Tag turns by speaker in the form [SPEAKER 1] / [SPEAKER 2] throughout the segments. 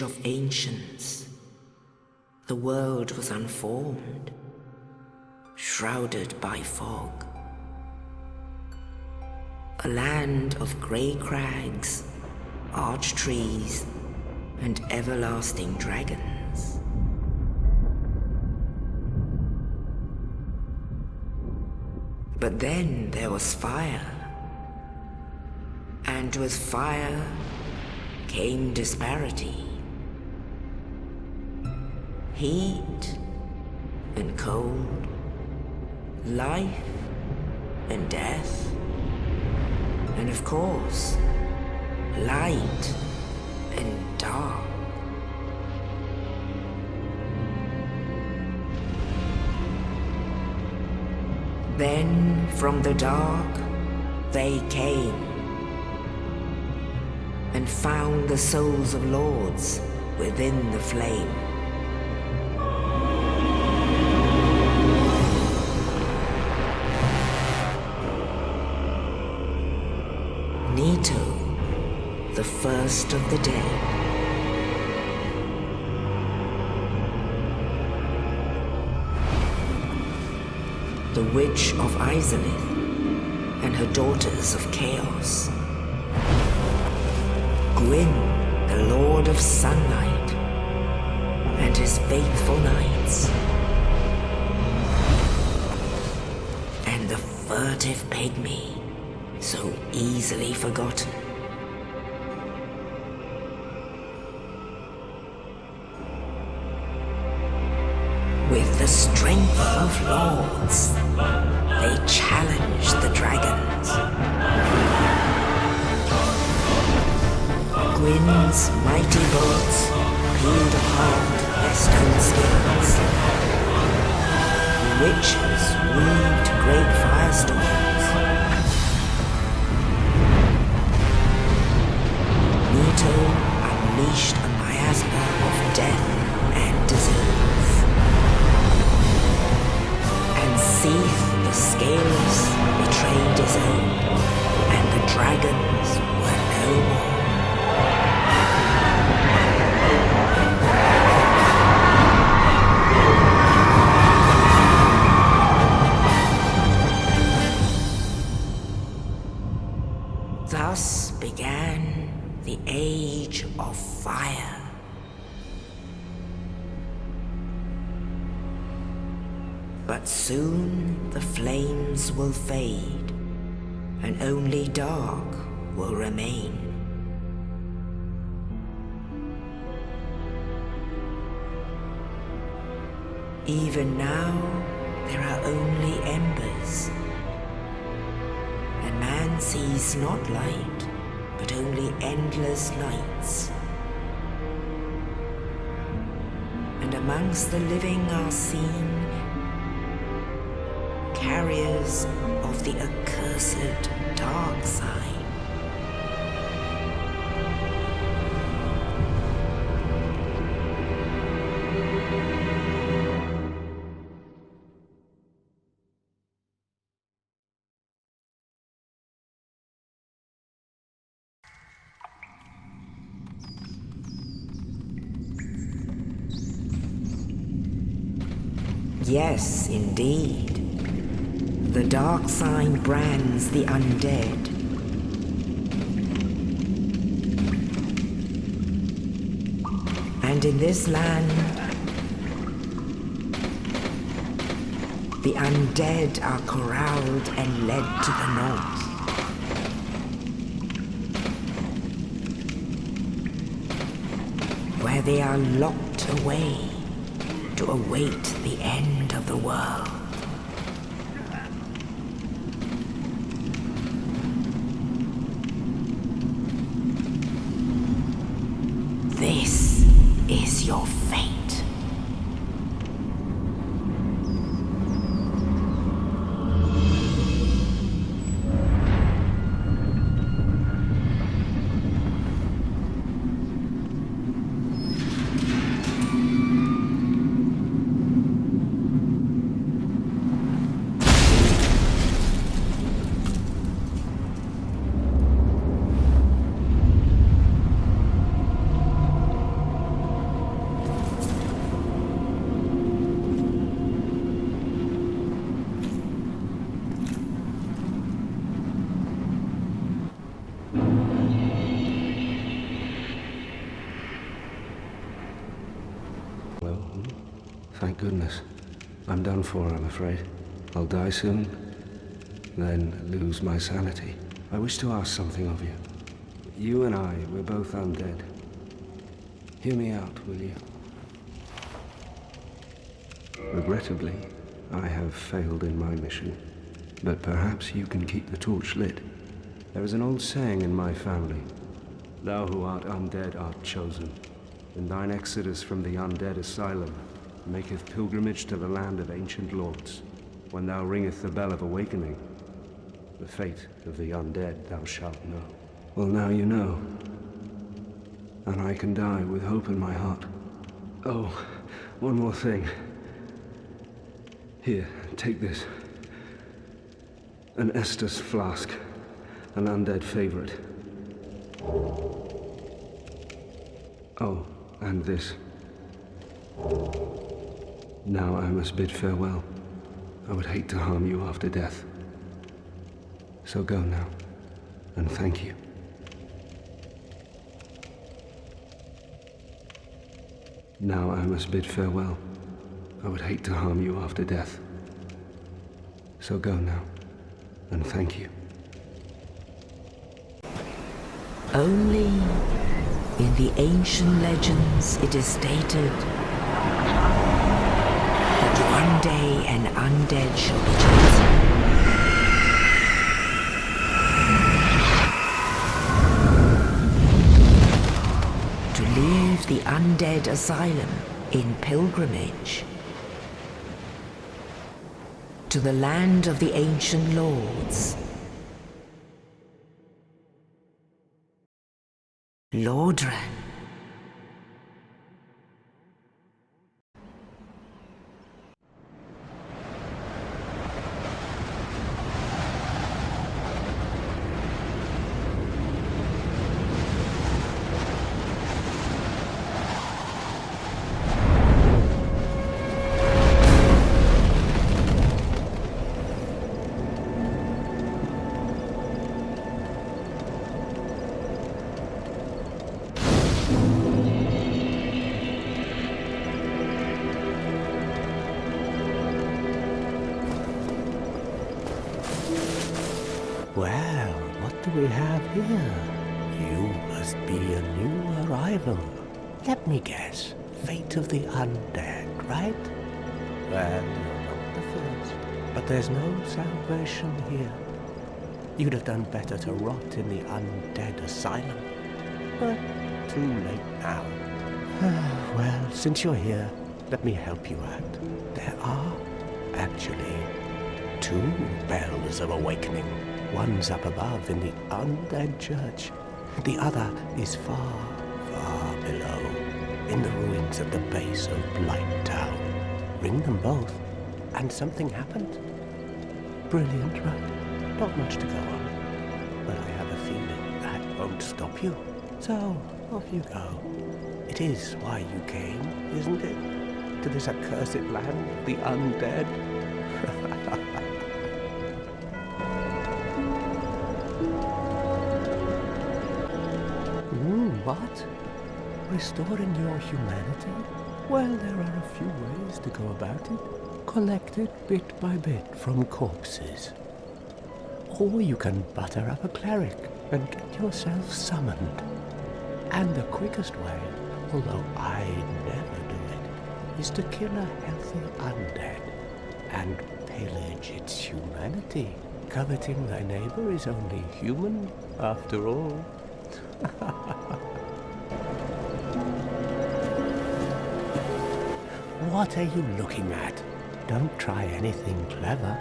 [SPEAKER 1] age of ancients, the world was unformed, shrouded by fog. A land of grey crags, arch trees, and everlasting dragons. But then there was fire, and with fire came disparity. Heat and cold, life and death, and of course, light and dark. Then from the dark they came and found the souls of lords within the flame. Nito, the first of the dead. The Witch of Izalith and her daughters of Chaos. Gwyn, the Lord of Sunlight, and his faithful knights. And the furtive pygmy, so easily forgotten. With the strength of lords, they challenged the dragons. Gwyn's mighty bolts peeled apart their stone skins. The witches weaved great firestorms. Nito unleashed a miasma of death and disease. Seath, the scales, betrayed his own, and the dragons were no more. Thus began the Age of Fire. But soon the flames will fade, and only dark will remain. Even now, there are only embers, and man sees not light, but only endless nights. And amongst the living are seen carriers of the accursed dark side. Yes, indeed. The dark sign brands the undead. And in this land, the undead are corralled and led to the north. Where they are locked away to await the end of the world. This is your fate.
[SPEAKER 2] Hello? Thank goodness. I'm done for, I'm afraid. I'll die soon, then lose my sanity. I wish to ask something of you. You and I, we're both undead. Hear me out, will you? Regrettably, I have failed in my mission, but perhaps you can keep the torch lit. There is an old saying in my family, "Thou who art undead art chosen. In thine exodus from the undead asylum, maketh pilgrimage to the land of ancient lords. When thou ringeth the bell of awakening, the fate of the undead thou shalt know." Well, now you know. And I can die with hope in my heart. Oh, one more thing. Here, take this. An Estus flask. An undead favorite. Oh, and this. Now I must bid farewell. I would hate to harm you after death. So go now, and thank you. Now I must bid farewell. I would hate to harm you after death. So go now, and thank you.
[SPEAKER 1] Only in the ancient legends it is stated that one day an undead shall be chosen. To leave the undead asylum in pilgrimage to the land of the ancient lords. Lordran.
[SPEAKER 3] Well, what do we have here? You must be a new arrival. Let me guess. Fate of the undead, right? Well, you're not the first. But there's no salvation here. You'd have done better to rot in the undead asylum. But too late now. Well, since you're here, let me help you out. There are, actually, 2 bells of awakening. One's up above in the undead church. The other is far, far below, in the ruins at the base of Blight Town. Ring them both, and something happens. Brilliant, right? Not much to go on. But I have a feeling that won't stop you. So, off you go. It is why you came, isn't it? To this accursed land of the undead? What? Restoring your humanity? Well, there are a few ways to go about it. Collect it bit by bit from corpses. Or you can butter up a cleric and get yourself summoned. And the quickest way, although I never do it, is to kill a healthy undead and pillage its humanity. Coveting thy neighbor is only human, after all. What are you looking at? Don't try anything clever.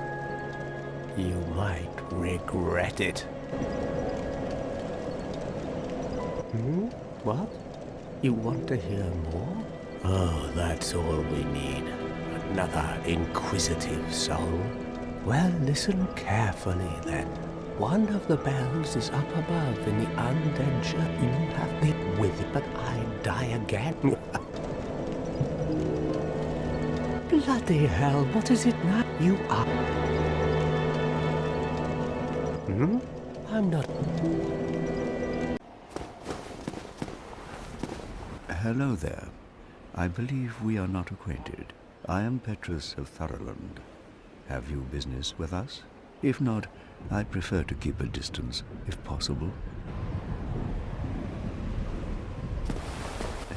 [SPEAKER 3] You might regret it. What? You want to hear more? Oh, that's all we need. Another inquisitive soul. Well, listen carefully then. One of the bells is up above in the undead church. You have me with it, but I die again. Bloody hell, what is it now? You are... I'm not...
[SPEAKER 4] Hello there. I believe we are not acquainted. I am Petrus of Tharaland. Have you business with us? If not, I prefer to keep a distance, if possible.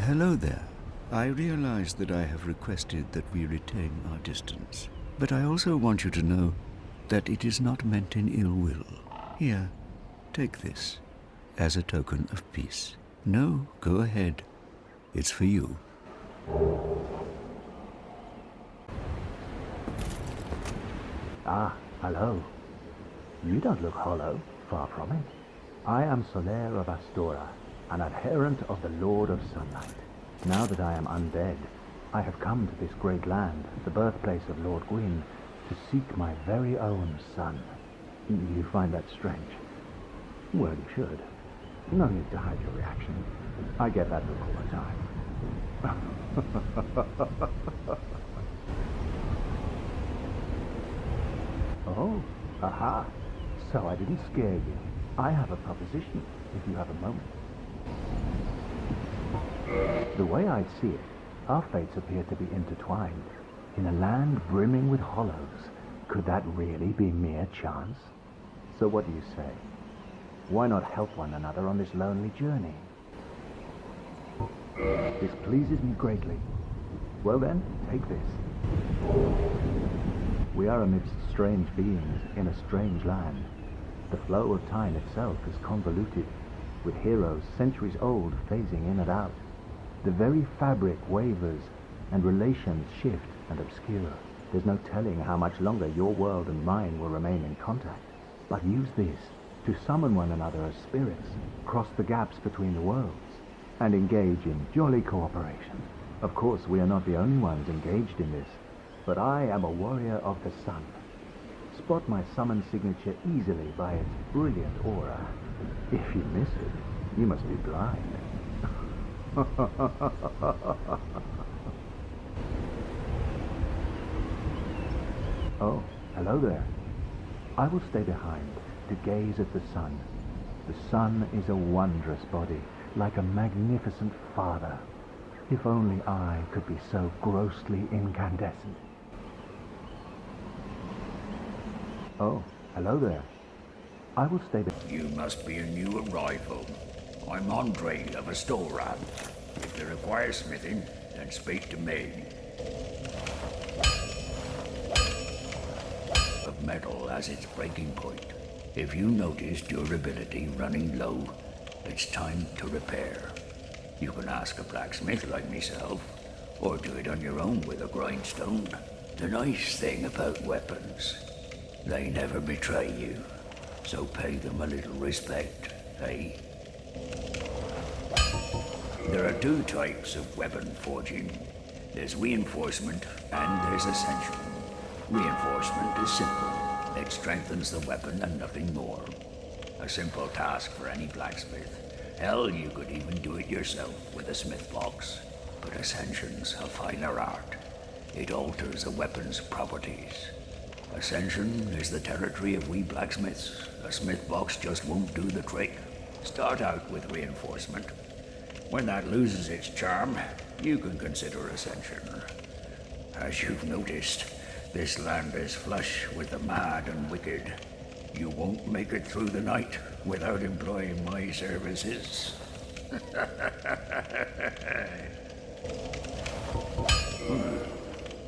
[SPEAKER 4] Hello there. I realize that I have requested that we retain our distance, but I also want you to know that it is not meant in ill will. Here, take this, as a token of peace. No, go ahead. It's for you.
[SPEAKER 3] Ah, hello. You don't look hollow, far from it. I am Soler of Astora, an adherent of the Lord of Sunlight. Now that I am undead, I have come to this great land, the birthplace of Lord Gwyn, to seek my very own son. You find that strange? Well, you should. No need to hide your reaction. I get that look all the time. Oh, aha. So I didn't scare you. I have a proposition, if you have a moment. The way I see it, our fates appear to be intertwined. In a land brimming with hollows, could that really be mere chance? So what do you say? Why not help one another on this lonely journey? This pleases me greatly. Well then, take this. We are amidst strange beings in a strange land. The flow of time itself is convoluted, with heroes centuries old phasing in and out. The very fabric wavers, and relations shift and obscure. There's no telling how much longer your world and mine will remain in contact. But use this to summon one another as spirits, cross the gaps between the worlds, and engage in jolly cooperation. Of course, we are not the only ones engaged in this, but I am a warrior of the sun. Spot my summon signature easily by its brilliant aura. If you miss it, you must be blind. Oh, hello there. I will stay behind to gaze at the sun. The sun is a wondrous body, like a magnificent father. If only I could be so grossly incandescent. Oh, hello there. I will stay behind.
[SPEAKER 5] You must be a new arrival. I'm Andre of Astora. If you require smithing, then speak to me. Of metal has its breaking point. If you notice durability running low, it's time to repair. You can ask a blacksmith like myself, or do it on your own with a grindstone. The nice thing about weapons, they never betray you, so pay them a little respect, eh? There are two types of weapon forging. There's reinforcement and there's ascension. Reinforcement is simple. It strengthens the weapon and nothing more. A simple task for any blacksmith. Hell, you could even do it yourself with a smith box. But ascension's a finer art. It alters a weapon's properties. Ascension is the territory of we blacksmiths. A smith box just won't do the trick. Start out with reinforcement. When that loses its charm, you can consider ascension. As you've noticed, this land is flush with the mad and wicked. You won't make it through the night without employing my services.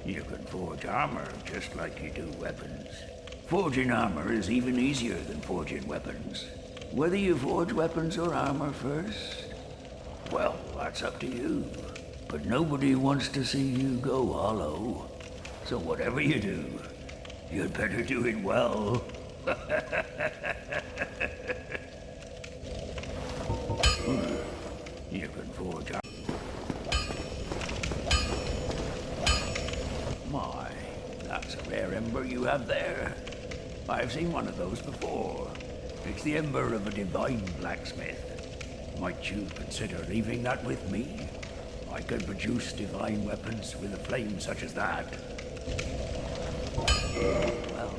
[SPEAKER 5] You can forge armor just like you do weapons. Forging armor is even easier than forging weapons. Whether you forge weapons or armor first, well, that's up to you. But nobody wants to see you go hollow. So whatever you do, you'd better do it well. You can forge armor. My, that's a rare ember you have there. I've seen one of those before. It's the ember of a divine blacksmith. Might you consider leaving that with me? I can produce divine weapons with a flame such as that. Well,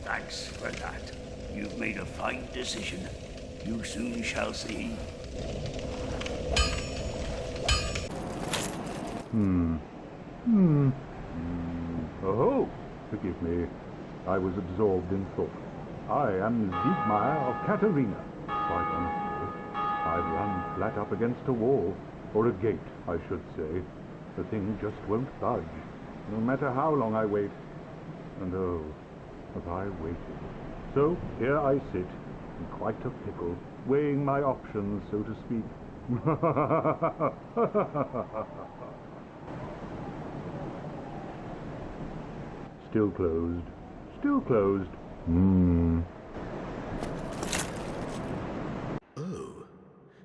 [SPEAKER 5] thanks for that. You've made a fine decision. You soon shall see.
[SPEAKER 6] Oh, forgive me. I was absorbed in thought. I am Siegmeyer of Katarina. Quite honestly, I've run flat up against a wall, or a gate, I should say. The thing just won't budge, no matter how long I wait. And oh, have I waited. So here I sit, in quite a pickle, weighing my options, so to speak. Still closed. Still closed.
[SPEAKER 3] Oh,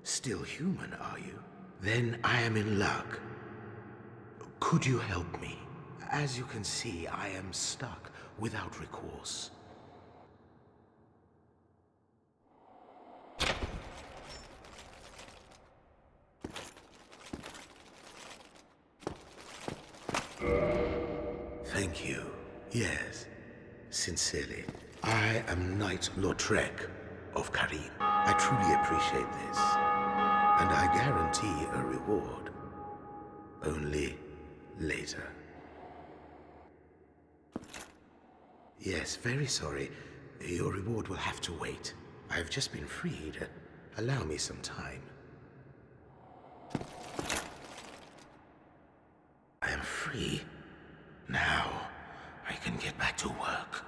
[SPEAKER 3] still human, are you? Then I am in luck. Could you help me? As you can see, I am stuck without recourse. Thank you. Yes, sincerely. I am Knight Lautrec of Carim. I truly appreciate this, and I guarantee a reward. Only later. Yes, very sorry. Your reward will have to wait. I've just been freed. Allow me some time. I am free. Now, I can get back to work.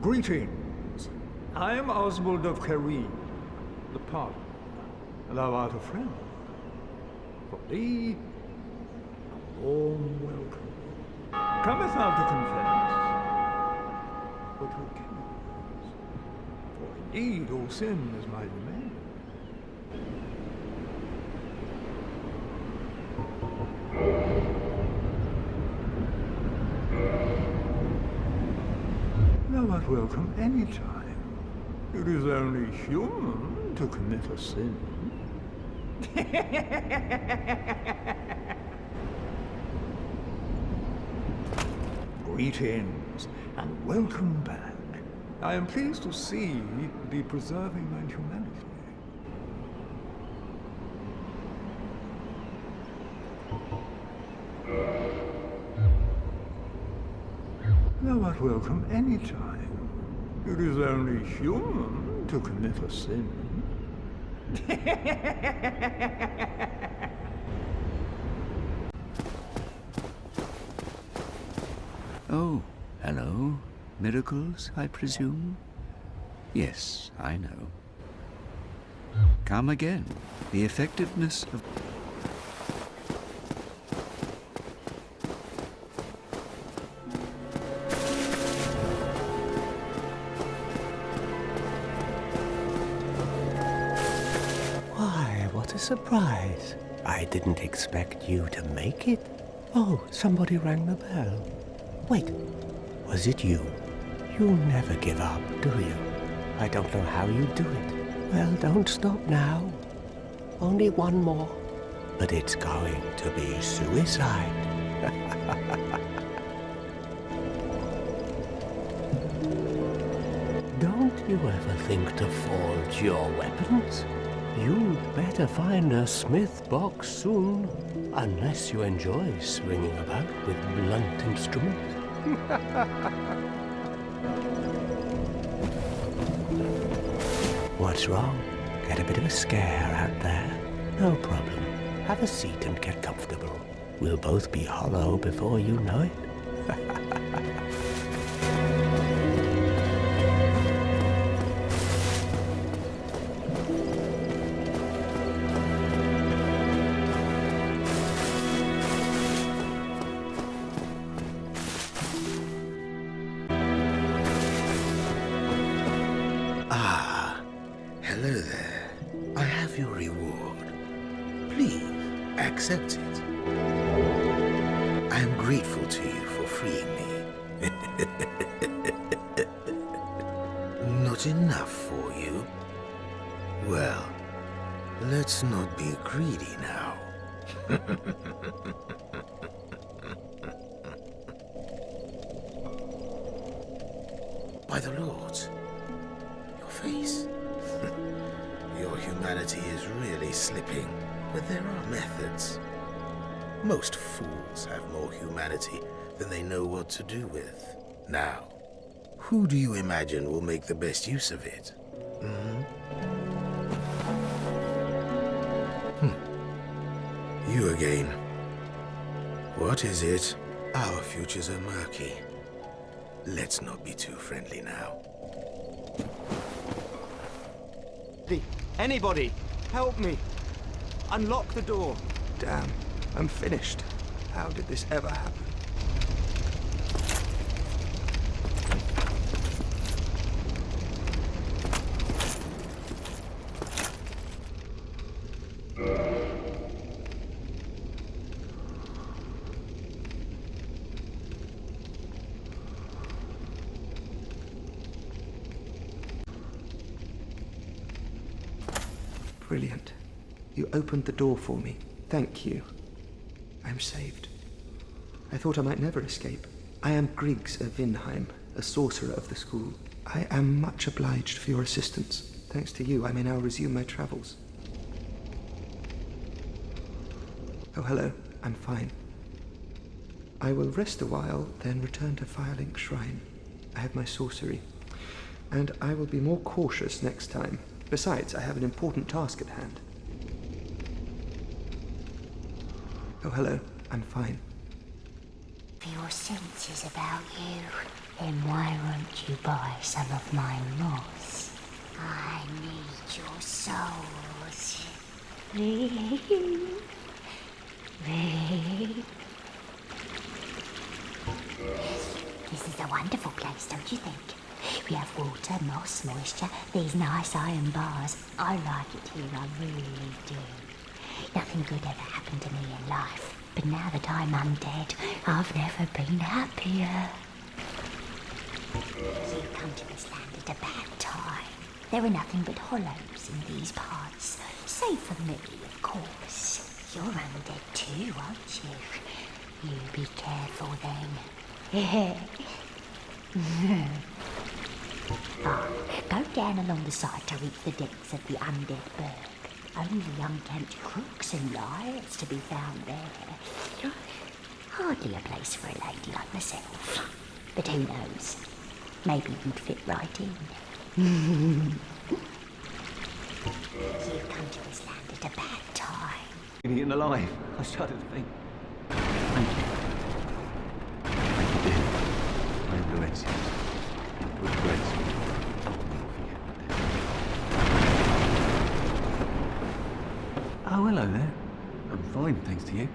[SPEAKER 7] Greetings. I am Oswald of Carim, the Pardon. Thou art a friend. For thee, a warm welcome. Cometh thou to confess, but repent. For indeed all sin is my domain. Thou art welcome any time. It is only human to commit a sin. Greetings, and welcome back. I am pleased to see thee preserving thine humanity. Thou art welcome any time. It is only human to commit a sin.
[SPEAKER 4] Oh, hello. Miracles, I presume? Yes, I know. Come again. The effectiveness of...
[SPEAKER 3] Why, what a surprise. I didn't expect you to make it. Oh, somebody rang the bell. Wait, was it you? You never give up, do you? I don't know how you do it. Well, don't stop now. Only one more. But it's going to be suicide. Don't you ever think to forge your weapons? You'd better find a smith box soon, unless you enjoy swinging about with blunt instruments. What's wrong? Get a bit of a scare out there? No problem. Have a seat and get comfortable. We'll both be hollow before you know it.
[SPEAKER 8] Hello there. I have your reward. Please, accept it. I am grateful to you for freeing me. Not enough for you? Well, let's not be greedy now. By the Lords, your face. Your humanity is really slipping, but there are methods. Most fools have more humanity than they know what to do with. Now, who do you imagine will make the best use of it? You again. What is it? Our futures are murky. Let's not be too friendly now.
[SPEAKER 2] Anybody, help me. Unlock the door. Damn, I'm finished. How did this ever happen? Brilliant. You opened the door for me. Thank you. I'm saved. I thought I might never escape. I am Griggs of Vinheim, a sorcerer of the school. I am much obliged for your assistance. Thanks to you, I may now resume my travels. Oh, hello. I'm fine. I will rest a while, then return to Firelink Shrine. I have my sorcery. And I will be more cautious next time. Besides, I have an important task at hand. Oh, hello. I'm fine.
[SPEAKER 9] For your senses about you, then why won't you buy some of my moss? I need your souls. This is a wonderful place, don't you think? We have water, moss, moisture, these nice iron bars. I like it here, I really do. Nothing good ever happened to me in life, but now that I'm undead, I've never been happier. You've come to this land at a bad time. There are nothing but hollows in these parts, save for me, of course. You're undead too, aren't you? You be careful then. Go down along the side to reach the depths of the undead burg. Only unkempt crooks and liars to be found there. Hardly a place for a lady like myself. But who knows? Maybe you'd fit right in. You've come to this land at a bad time.
[SPEAKER 2] Eaten alive. I started to think. Thank you. Thank you, dear. I am Laurentius. With grace. Oh, hello there. I'm fine, thanks to you.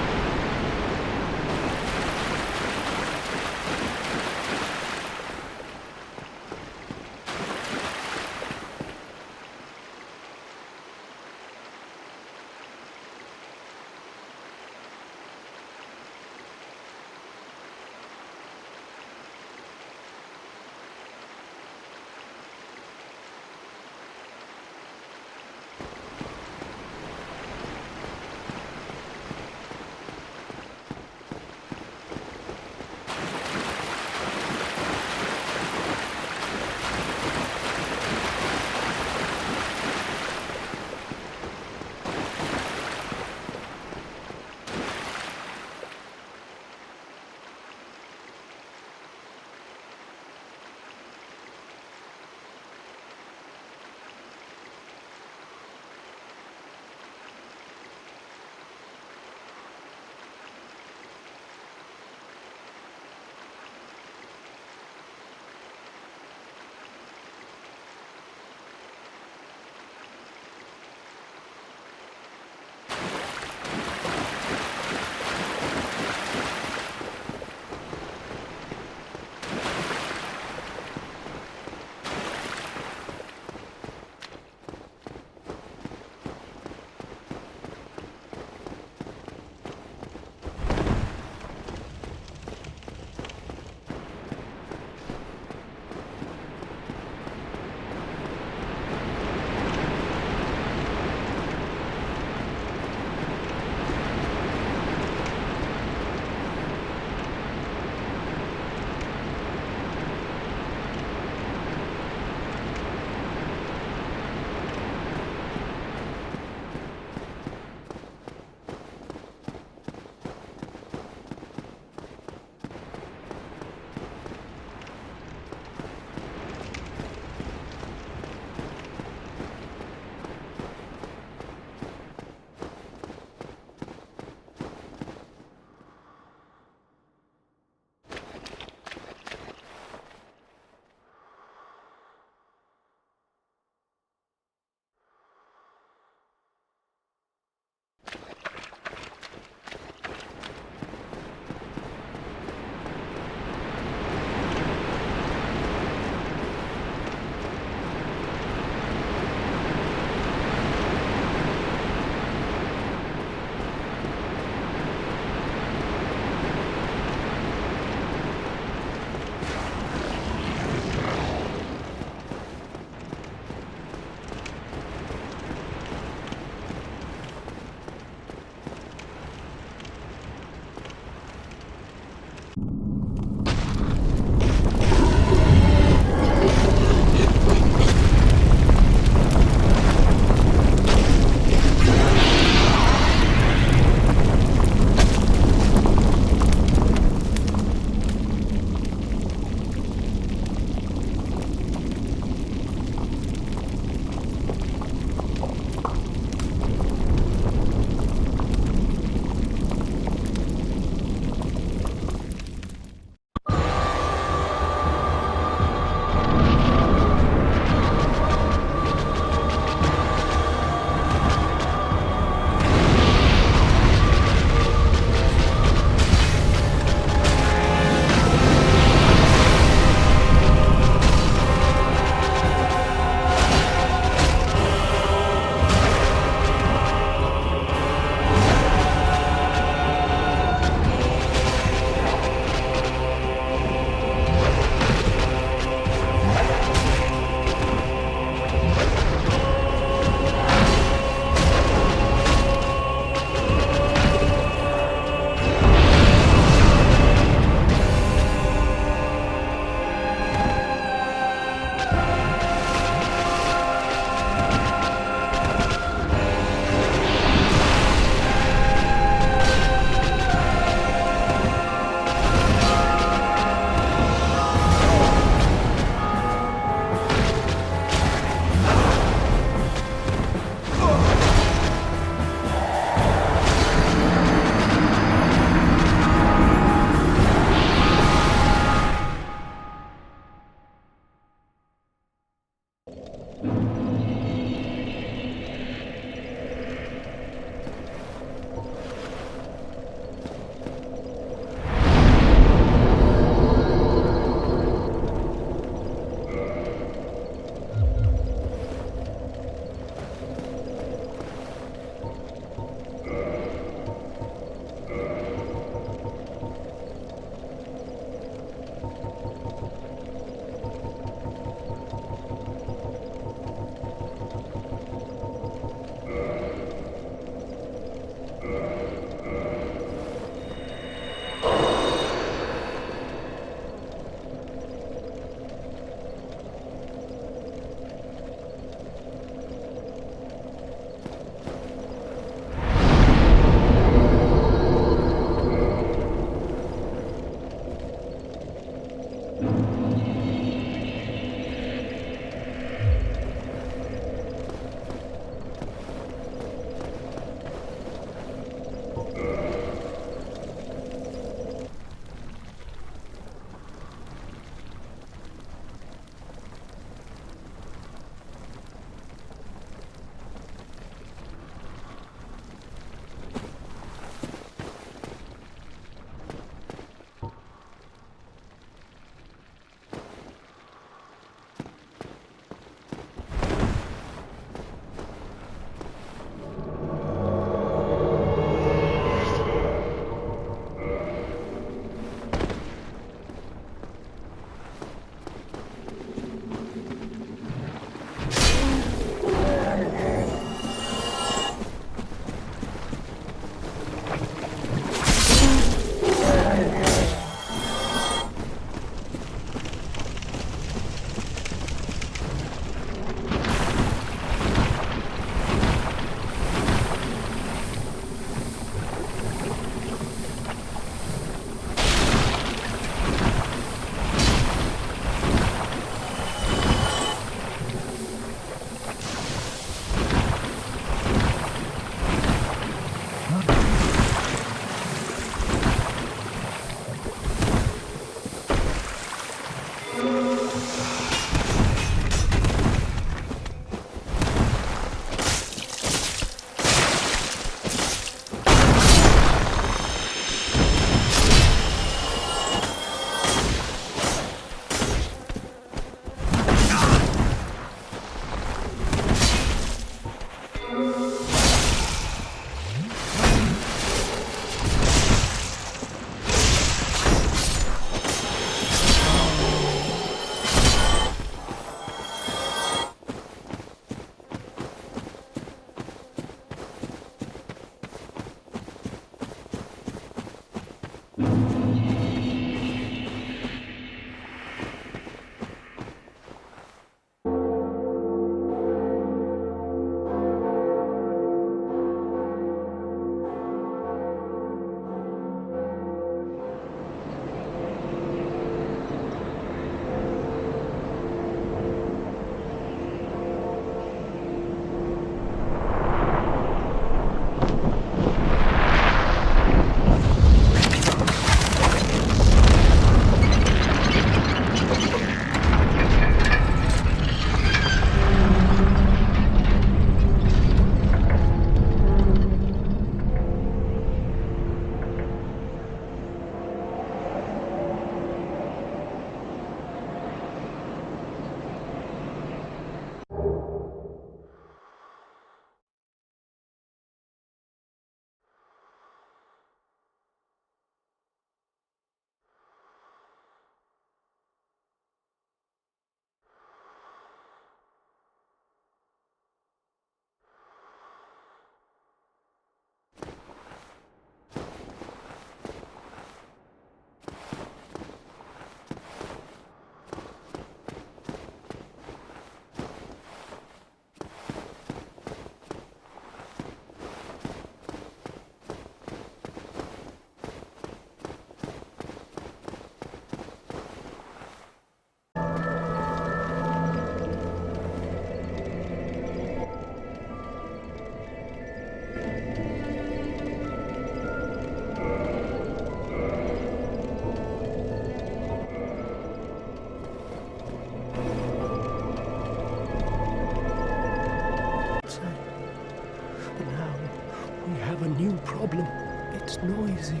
[SPEAKER 3] crazy.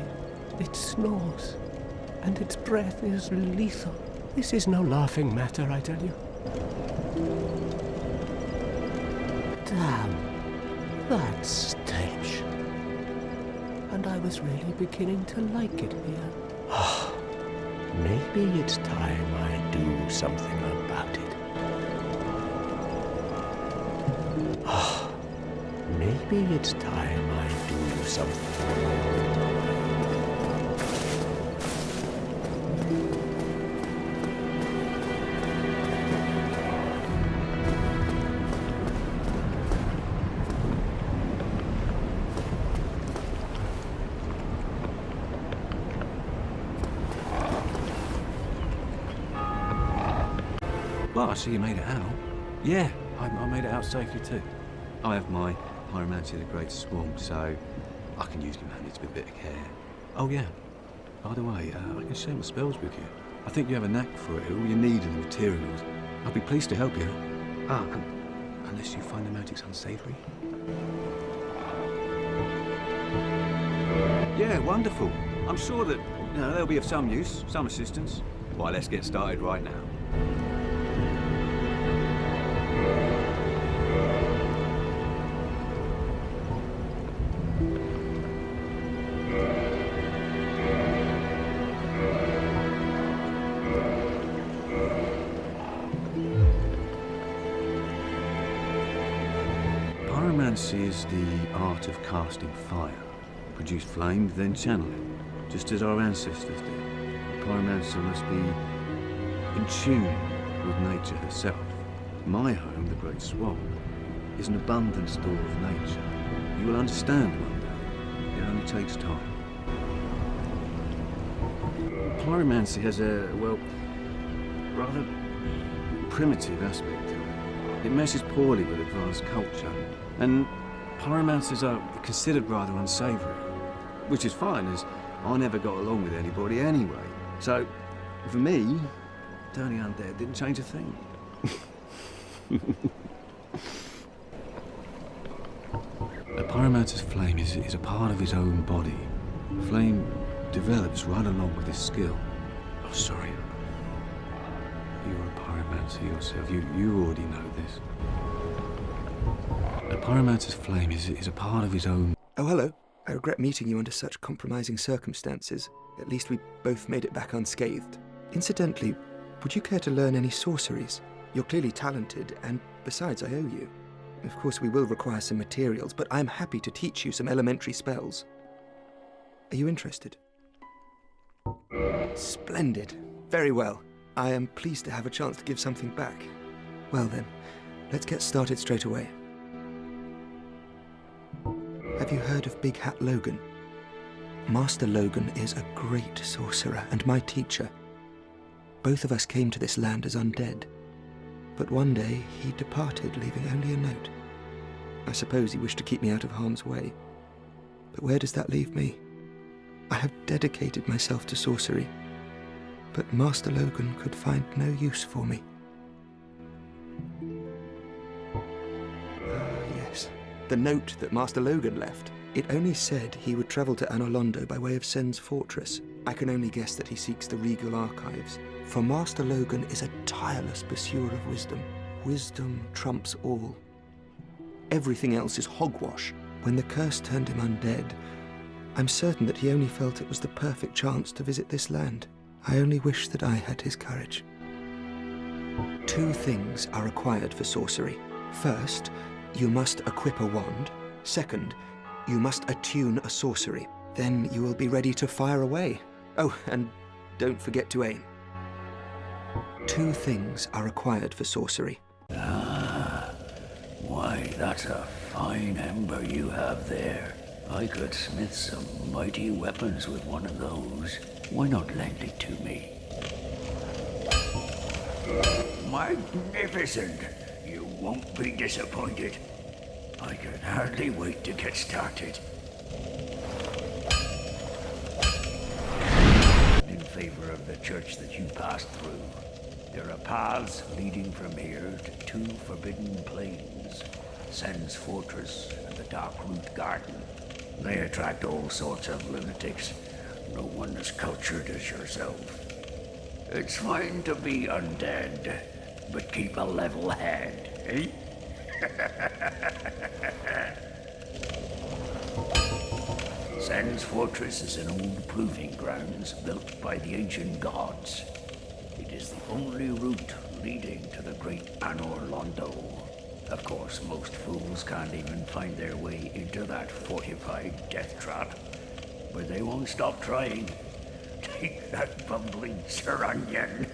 [SPEAKER 3] It snores, and its breath is lethal. This is no laughing matter, I tell you. Damn, that stench. And I was really beginning to like it here. Maybe it's time I do something about it. Maybe it's time I do something.
[SPEAKER 2] Well, I see you made it out.
[SPEAKER 10] Yeah, I made it out safely too. I have my Pyromancy of the Great Swamp, so I can usually manage with a bit of care. Oh yeah, by the way, I can share my spells with you. I think you have a knack for it, all you need are the materials. I'd be pleased to help you. Unless you find the magic's unsavory. Yeah, wonderful. I'm sure that they'll be of some use, some assistance. Why, let's get started right now. Pyromancy is the art of casting fire. Produce flame, then channel it, just as our ancestors did. The pyromancer must be in tune with nature herself. My home, the Great Swamp, is an abundant store of nature. You will understand one day. It only takes time. Pyromancy has a, well, rather primitive aspect to it. It meshes poorly with advanced culture, and pyromancers are considered rather unsavory, which is fine, as I never got along with anybody anyway. So, for me, turning undead didn't change a thing. A pyromancer's flame is a part of his own body. Flame develops right along with his skill. Oh, sorry. You're a pyromancer yourself. You already know this. A pyromancer's flame is a part of his own...
[SPEAKER 11] Oh, hello. I regret meeting you under such compromising circumstances. At least we both made it back unscathed. Incidentally, would you care to learn any sorceries? You're clearly talented, and besides, I owe you. Of course, we will require some materials, but I'm happy to teach you some elementary spells. Are you interested? Splendid. Very well. I am pleased to have a chance to give something back. Well then, let's get started straight away. Have you heard of Big Hat Logan? Master Logan is a great sorcerer and my teacher. Both of us came to this land as undead. But one day he departed, leaving only a note. I suppose he wished to keep me out of harm's way. But where does that leave me? I have dedicated myself to sorcery, but Master Logan could find no use for me. Yes, the note that Master Logan left. It only said he would travel to Anolondo by way of Sen's fortress. I can only guess that he seeks the regal archives. For Master Logan is a tireless pursuer of wisdom. Wisdom trumps all. Everything else is hogwash. When the curse turned him undead, I'm certain that he only felt it was the perfect chance to visit this land. I only wish that I had his courage. 2 things are required for sorcery. First, you must equip a wand. Second, you must attune a sorcery. Then you will be ready to fire away. Oh, and don't forget to aim. 2 things are required for sorcery.
[SPEAKER 5] Ah, why, that's a fine ember you have there. I could smith some mighty weapons with one of those. Why not lend it to me? Magnificent! You won't be disappointed. I can hardly wait to get started. In favor of the church that you passed through, there are paths leading from here to 2 forbidden plains, Sen's fortress and the Darkroot Garden. They attract all sorts of lunatics. No one as cultured as yourself. It's fine to be undead, but keep a level head, eh? Sen's fortress is an old proving grounds built by the ancient gods. It is the only route leading to the great Anor Londo. Of course, most fools can't even find their way into that fortified death trap. But they won't stop trying. Take that bumbling Sir Onion.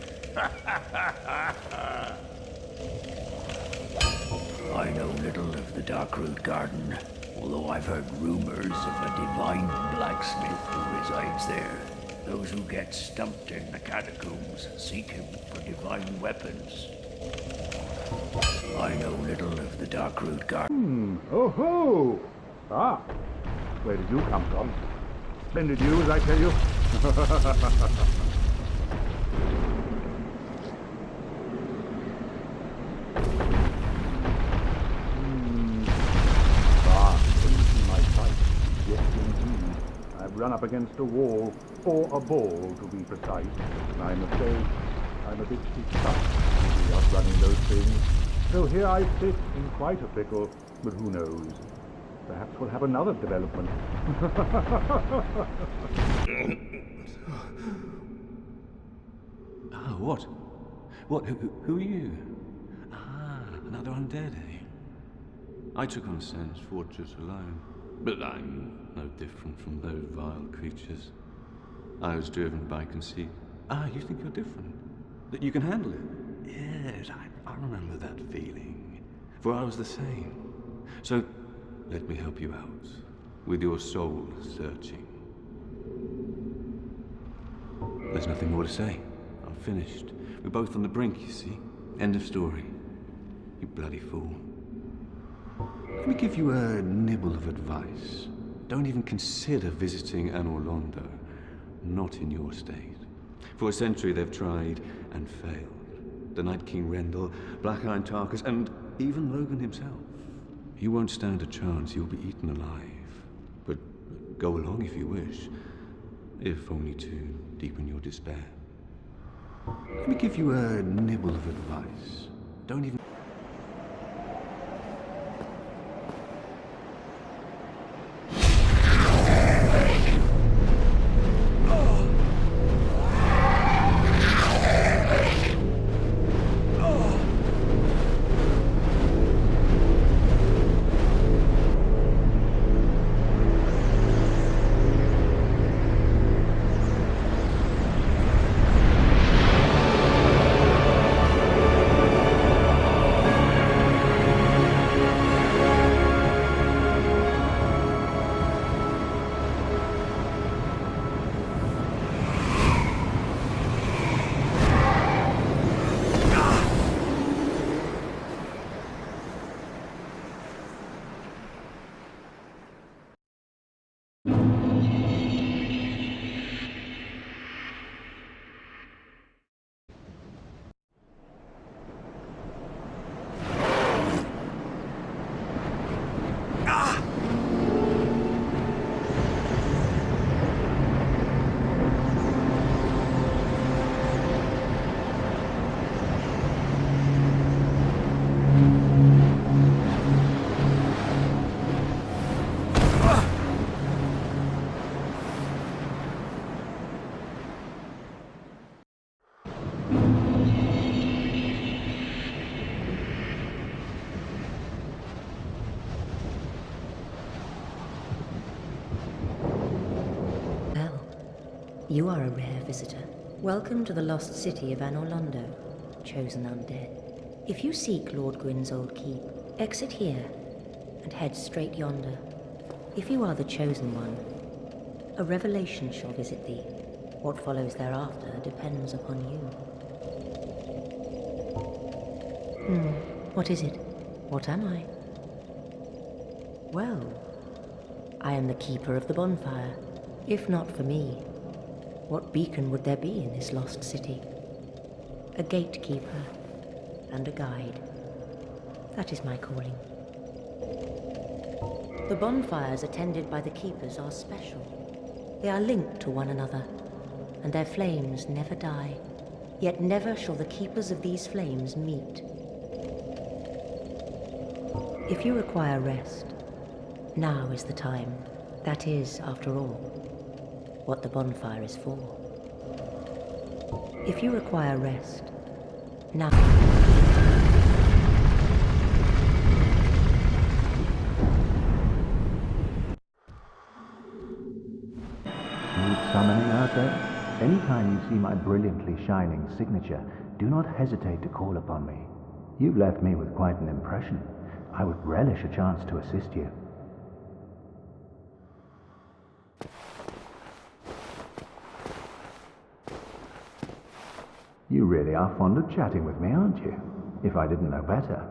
[SPEAKER 5] I know little of the Darkroot Garden, although I've heard rumors of a divine blacksmith who resides there. Those who get stumped in the catacombs seek him for divine weapons. I know little of the Darkroot Garden.
[SPEAKER 6] Oh ho! Ah, where did you come from? Splendid news, I tell you. Run up against a wall, or a ball to be precise. I must say, I'm a bit stuck out running those things. So here I sit in quite a pickle, but who knows? Perhaps we'll have another development.
[SPEAKER 10] Ah, what? What? Who are you? Ah, another undead, eh? I took on Sen's fortress alone. But I'm no different from those vile creatures. I was driven by conceit. Ah, you think you're different? That you can handle it? Yes, I remember that feeling. For I was the same. So, let me help you out. With your soul searching. There's nothing more to say. I'm finished. We're both on the brink, you see. End of story. You bloody fool. Let me give you a nibble of advice. Don't even consider visiting Anor Londo. Not in your state. For a century they've tried and failed. The Night King Rendell, Black Iron Tarkus, and even Logan himself. You won't stand a chance, you'll be eaten alive. But go along if you wish, if only to deepen your despair. Let me give you a nibble of advice. Don't even...
[SPEAKER 12] You are a rare visitor. Welcome to the lost city of Anor Londo, chosen undead. If you seek Lord Gwyn's old keep, exit here and head straight yonder. If you are the chosen one, a revelation shall visit thee. What follows thereafter depends upon you. What is it? What am I? Well, I am the keeper of the bonfire. If not for me, what beacon would there be in this lost city? A gatekeeper and a guide. That is my calling. The bonfires attended by the keepers are special. They are linked to one another, and their flames never die. Yet never shall the keepers of these flames meet. If you require rest, now is the time. That is, after all, what the bonfire is for. If you require rest, now...
[SPEAKER 13] Summoning out there? Anytime you see my brilliantly shining signature, do not hesitate to call upon me. You've left me with quite an impression. I would relish a chance to assist you. You really are fond of chatting with me, aren't you? If I didn't know better,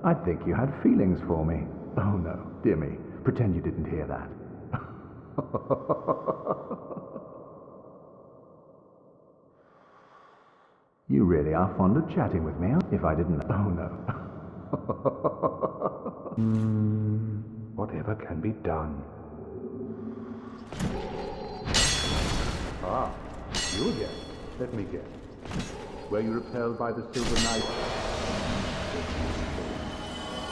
[SPEAKER 13] I'd think you had feelings for me. Oh no, dear me, pretend you didn't hear that. You really are fond of chatting with me, if I didn't... Oh, no.
[SPEAKER 6] Whatever can be done. Ah, you again. Let me guess. Were you repelled by the Silver Knight?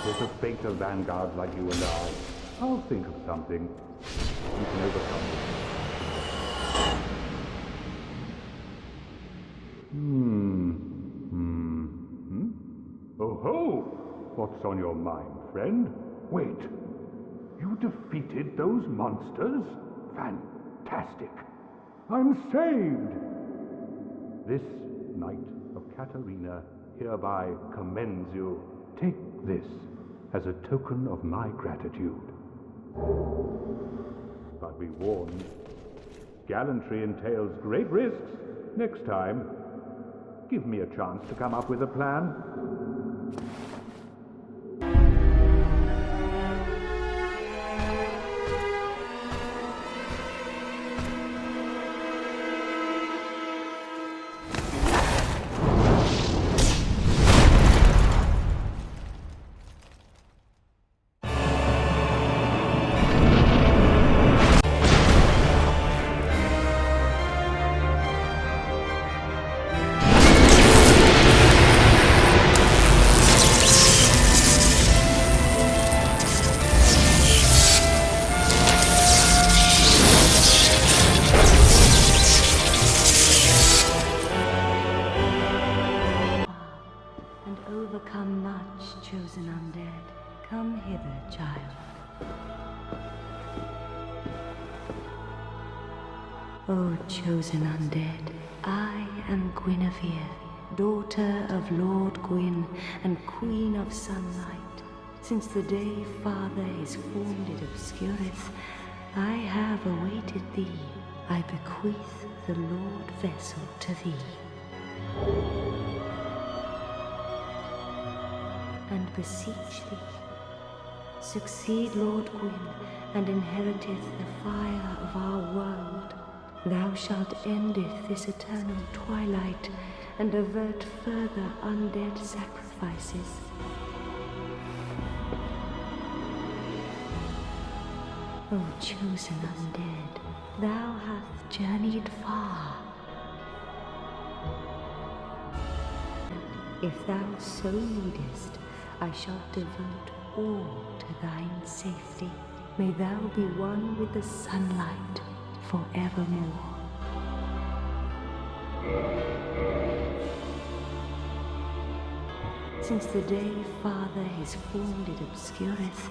[SPEAKER 6] There's a fatal vanguard like you and I. I'll think of something. You can overcome it. Oh ho! What's on your mind, friend? Wait. You defeated those monsters? Fantastic. I'm saved! This Knight of Katarina hereby commends you. Take this as a token of my gratitude. But be warned, gallantry entails great risks. Next time, give me a chance to come up with a plan.
[SPEAKER 12] Overcome much, chosen undead. Come hither, child. O chosen undead, I am Guinevere, daughter of Lord Gwyn and Queen of Sunlight. Since the day Father his form did obscureth, I have awaited thee. I bequeath the Lord vessel to thee. And beseech thee, succeed Lord Gwyn, and inheriteth the fire of our world. Thou shalt endeth this eternal twilight, and avert further undead sacrifices. O chosen undead, thou hast journeyed far. If thou so needest, I shall devote all to thine safety. May thou be one with the sunlight forevermore. Since the day Father his form did obscureth,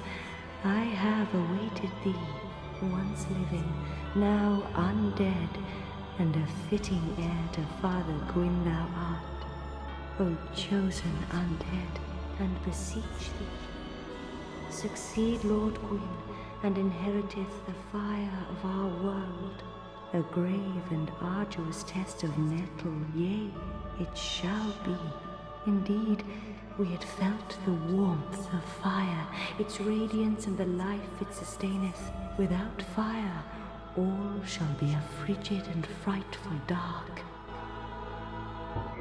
[SPEAKER 12] I have awaited thee, once living, now undead, and a fitting heir to Father Gwyn thou art. O chosen undead, and beseech thee, succeed Lord Gwyn, and inheriteth the fire of our world. A grave and arduous test of metal, yea, it shall be. Indeed, we had felt the warmth of fire, its radiance and the life it sustaineth. Without fire, all shall be a frigid and frightful dark.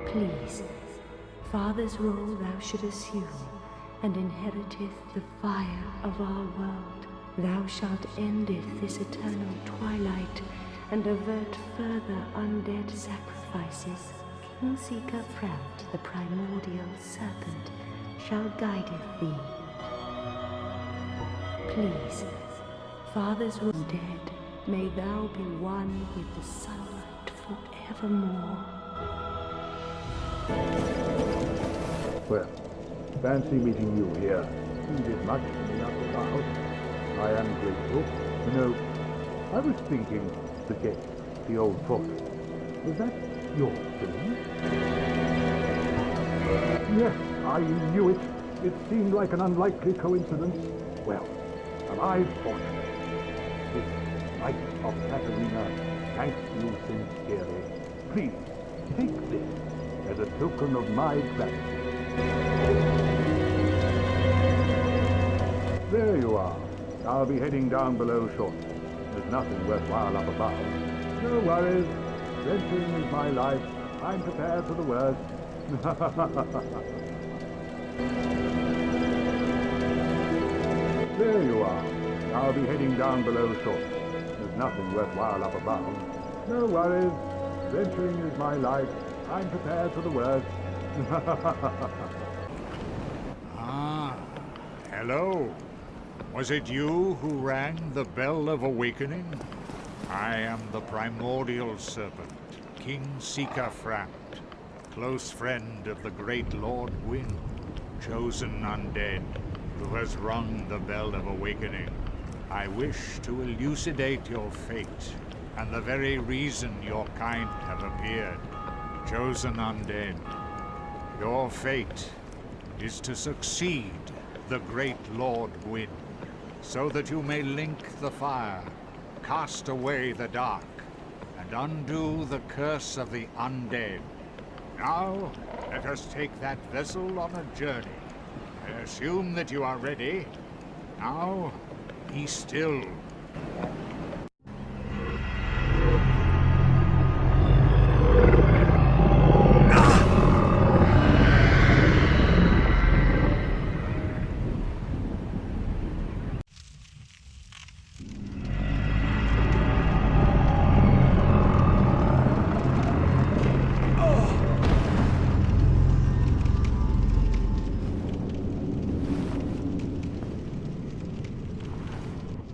[SPEAKER 12] Please, Father's role thou should assume, and inheriteth the fire of our world. thou shalt endeth this eternal twilight, and avert further undead sacrifices. Kingseeker Frout, the primordial serpent, shall guideth thee. Please, fathers who are dead, may thou be one with the sunlight forevermore.
[SPEAKER 6] Well, fancy meeting you here. You did much for me up above. I am grateful. You know, I was thinking the gate, the old fortress. Was that your doing? Yes, I knew it. It seemed like an unlikely coincidence. Well, am I fortunate? This Knight of Katarina thanks you sincerely. Please, take this as a token of my gratitude. There you are. I'll be heading down below shortly. There's nothing worthwhile up above. No worries. Venturing is my life. I'm prepared for the worst. There you are. I'll be heading down below shortly. There's nothing worthwhile up above. No worries. Venturing is my life. I'm prepared for the worst.
[SPEAKER 14] Ah, hello. Was it you who rang the bell of awakening? I am the primordial serpent, Kingseeker Frout, close friend of the great Lord Gwyn, chosen undead, who has rung the bell of awakening. I wish to elucidate your fate, and the very reason your kind have appeared. Chosen undead, your fate is to succeed the great Lord Gwyn, so that you may link the fire, cast away the dark, and undo the curse of the undead. Now, let us take that vessel on a journey. I assume that you are ready. Now, be still.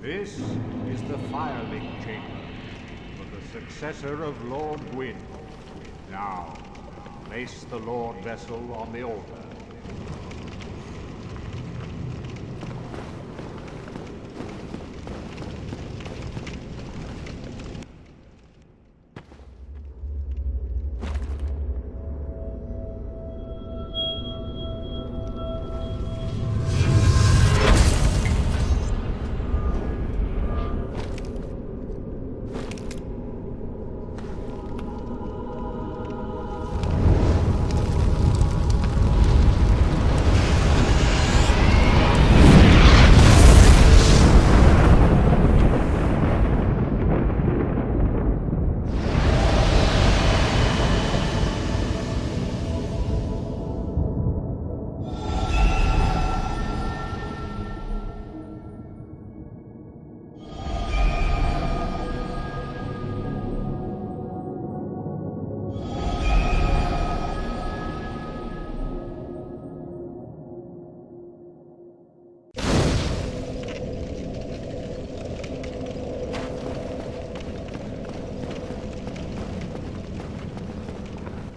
[SPEAKER 14] This is the Firelink Chamber for the successor of Lord Gwyn. Now, place the Lord vessel on the altar.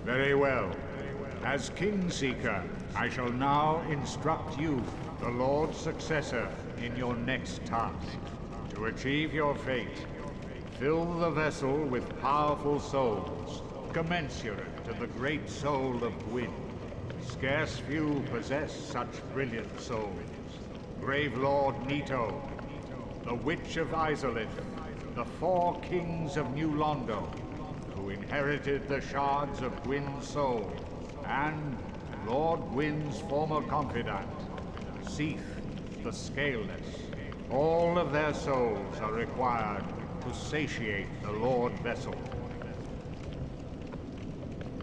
[SPEAKER 14] Very well. As Kingseeker, I shall now instruct you, the Lord's successor, in your next task. To achieve your fate, fill the vessel with powerful souls, commensurate to the great soul of Gwyn. Scarce few possess such brilliant souls. Brave Lord Nito, the Witch of Izalith, the 4 kings of New Londo, who inherited the shards of Gwyn's soul, and Lord Gwyn's former confidant, Seath the Scaleless. All of their souls are required to satiate the Lord Vessel.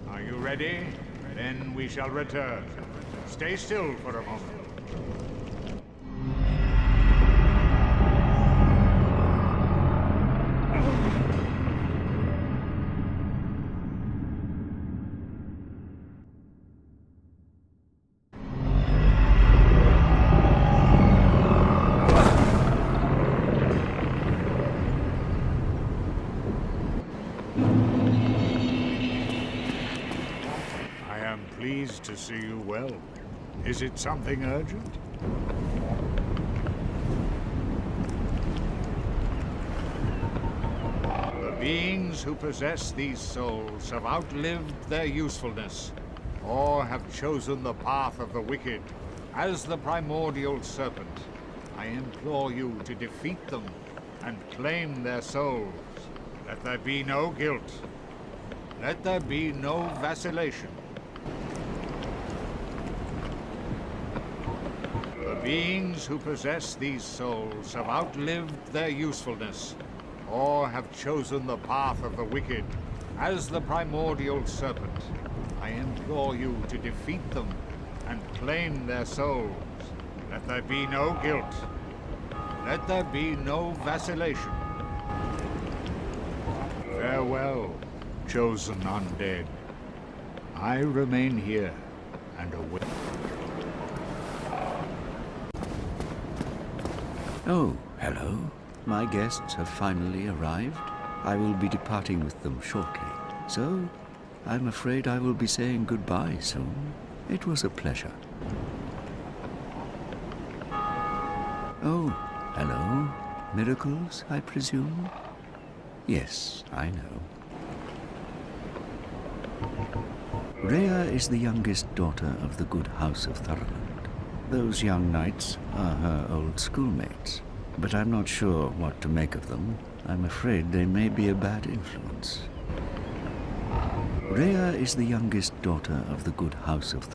[SPEAKER 14] Are you ready? Then we shall return. Stay still for a moment. pleased to see you well. Is it something urgent? The beings who possess these souls have outlived their usefulness, or have chosen the path of the wicked. As the primordial serpent, I implore you to defeat them and claim their souls. Let there be no guilt. Let there be no vacillation. The beings who possess these souls have outlived their usefulness, or have chosen the path of the wicked. As the primordial serpent, I implore you to defeat them and claim their souls. Let there be no guilt. Let there be no vacillation. Farewell, chosen undead. I remain here and await.
[SPEAKER 4] Oh, hello. My guests have finally arrived. I will be departing with them shortly. So, I'm afraid I will be saying goodbye soon. It was a pleasure. Oh, hello. Miracles, I presume? Yes, I know. Rhea is the youngest daughter of the good house of Thurland. Those young knights are her old schoolmates, but I'm not sure what to make of them. I'm afraid they may be a bad influence. Rhea is the youngest daughter of the good house of